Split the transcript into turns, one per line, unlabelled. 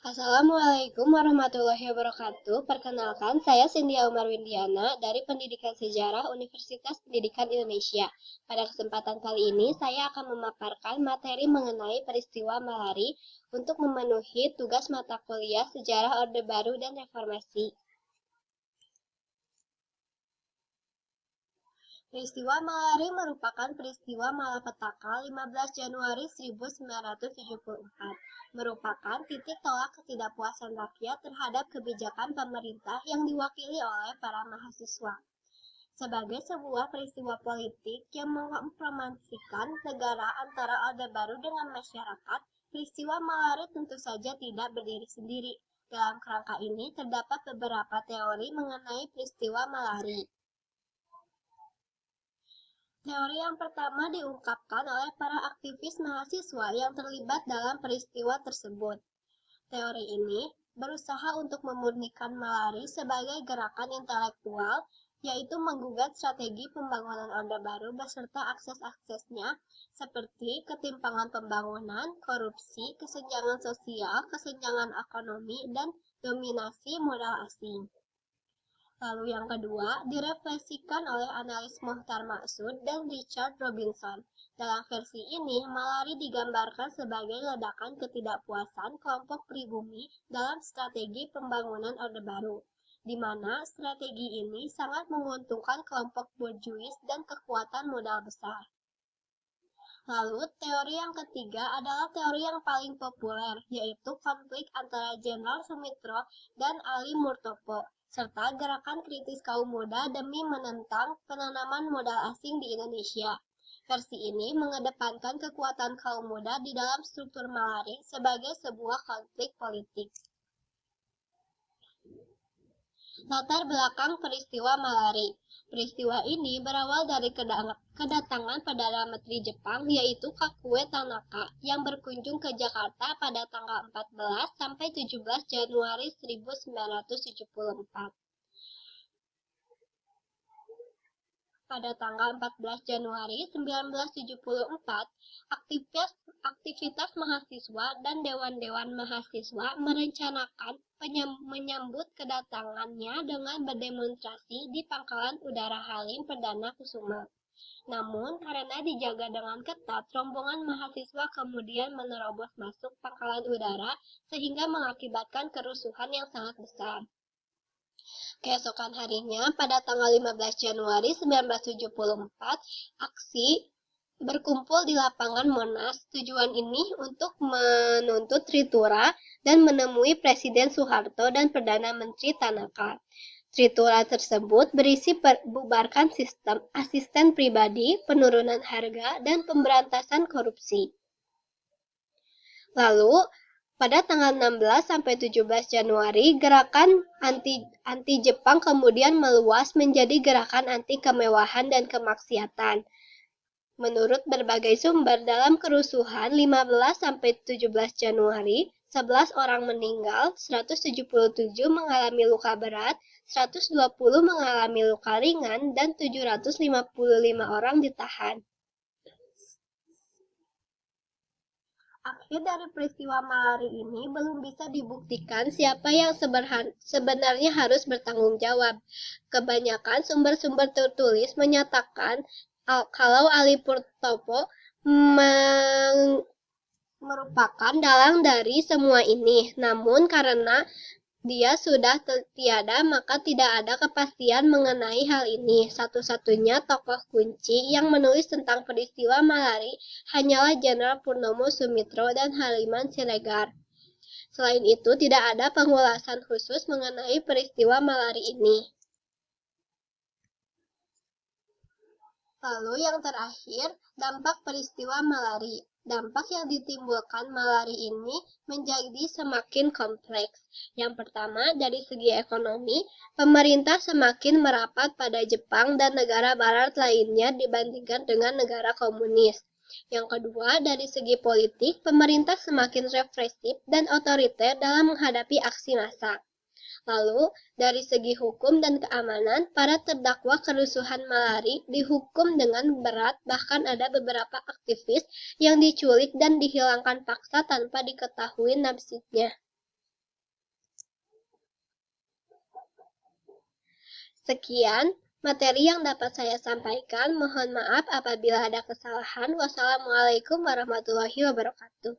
Assalamualaikum warahmatullahi wabarakatuh. Perkenalkan, saya Cynthia Umar Windiana dari Pendidikan Sejarah Universitas Pendidikan Indonesia. Pada kesempatan kali ini, saya akan memaparkan materi mengenai peristiwa Malari untuk memenuhi tugas mata kuliah Sejarah Orde Baru dan Reformasi. Peristiwa Malari merupakan peristiwa malapetaka 15 Januari 1974, merupakan titik tolak ketidakpuasan rakyat terhadap kebijakan pemerintah yang diwakili oleh para mahasiswa. Sebagai sebuah peristiwa politik yang mempromosikan negara antara Orde Baru dengan masyarakat, peristiwa Malari tentu saja tidak berdiri sendiri. Dalam kerangka ini terdapat beberapa teori mengenai peristiwa Malari. Teori yang pertama diungkapkan oleh para aktivis mahasiswa yang terlibat dalam peristiwa tersebut. Teori ini berusaha untuk memurnikan Malari sebagai gerakan intelektual, yaitu menggugat strategi pembangunan Orde Baru beserta akses-aksesnya, seperti ketimpangan pembangunan, korupsi, kesenjangan sosial, kesenjangan ekonomi, dan dominasi modal asing. Lalu yang kedua, direfleksikan oleh analis Mohtar Maksud dan Richard Robinson. Dalam versi ini, Malari digambarkan sebagai ledakan ketidakpuasan kelompok pribumi dalam strategi pembangunan Orde Baru, di mana strategi ini sangat menguntungkan kelompok borjuis dan kekuatan modal besar. Lalu, teori yang ketiga adalah teori yang paling populer, yaitu konflik antara Jenderal Sumitro dan Ali Murtopo, serta gerakan kritis kaum muda demi menentang penanaman modal asing di Indonesia. Versi ini mengedepankan kekuatan kaum muda di dalam struktur Malari sebagai sebuah konflik politik. Latar belakang peristiwa Malari. Peristiwa ini berawal dari kedatangan Perdana Menteri Jepang yaitu Kakue Tanaka yang berkunjung ke Jakarta pada tanggal 14 sampai 17 Januari 1974. Pada tanggal 14 Januari 1974, aktivitas mahasiswa dan dewan-dewan mahasiswa merencanakan menyambut kedatangannya dengan berdemonstrasi di Pangkalan Udara Halim Perdana Kusuma. Namun, karena dijaga dengan ketat, rombongan mahasiswa kemudian menerobos masuk Pangkalan Udara sehingga mengakibatkan kerusuhan yang sangat besar. Keesokan harinya, pada tanggal 15 Januari 1974, aksi berkumpul di lapangan Monas. Tujuan ini untuk menuntut Tritura dan menemui Presiden Soeharto dan Perdana Menteri Tanaka. Tritura tersebut berisi bubarkan sistem asisten pribadi, penurunan harga, dan pemberantasan korupsi. Lalu, pada tanggal 16 sampai 17 Januari, gerakan anti Jepang kemudian meluas menjadi gerakan anti kemewahan dan kemaksiatan. Menurut berbagai sumber, dalam kerusuhan 15 sampai 17 Januari, 11 orang meninggal, 177 mengalami luka berat, 120 mengalami luka ringan, dan 755 orang ditahan. Akhir dari peristiwa Malari ini belum bisa dibuktikan siapa yang sebenarnya harus bertanggung jawab. Kebanyakan sumber-sumber tertulis menyatakan kalau Ali Murtopo merupakan dalang dari semua ini. Namun karena dia sudah tiada, maka tidak ada kepastian mengenai hal ini. Satu-satunya tokoh kunci yang menulis tentang peristiwa Malari hanyalah Jenderal Purnomo Sumitro dan Haliman Siregar. Selain itu, tidak ada pengulasan khusus mengenai peristiwa Malari ini. Lalu yang terakhir, dampak peristiwa Malari. Dampak yang ditimbulkan Malari ini menjadi semakin kompleks. Yang pertama, dari segi ekonomi, pemerintah semakin merapat pada Jepang dan negara barat lainnya dibandingkan dengan negara komunis. Yang kedua, dari segi politik, pemerintah semakin represif dan otoriter dalam menghadapi aksi massa. Lalu, dari segi hukum dan keamanan, para terdakwa kerusuhan Malari dihukum dengan berat, bahkan ada beberapa aktivis yang diculik dan dihilangkan paksa tanpa diketahui nasibnya. Sekian materi yang dapat saya sampaikan. Mohon maaf apabila ada kesalahan. Wassalamualaikum warahmatullahi wabarakatuh.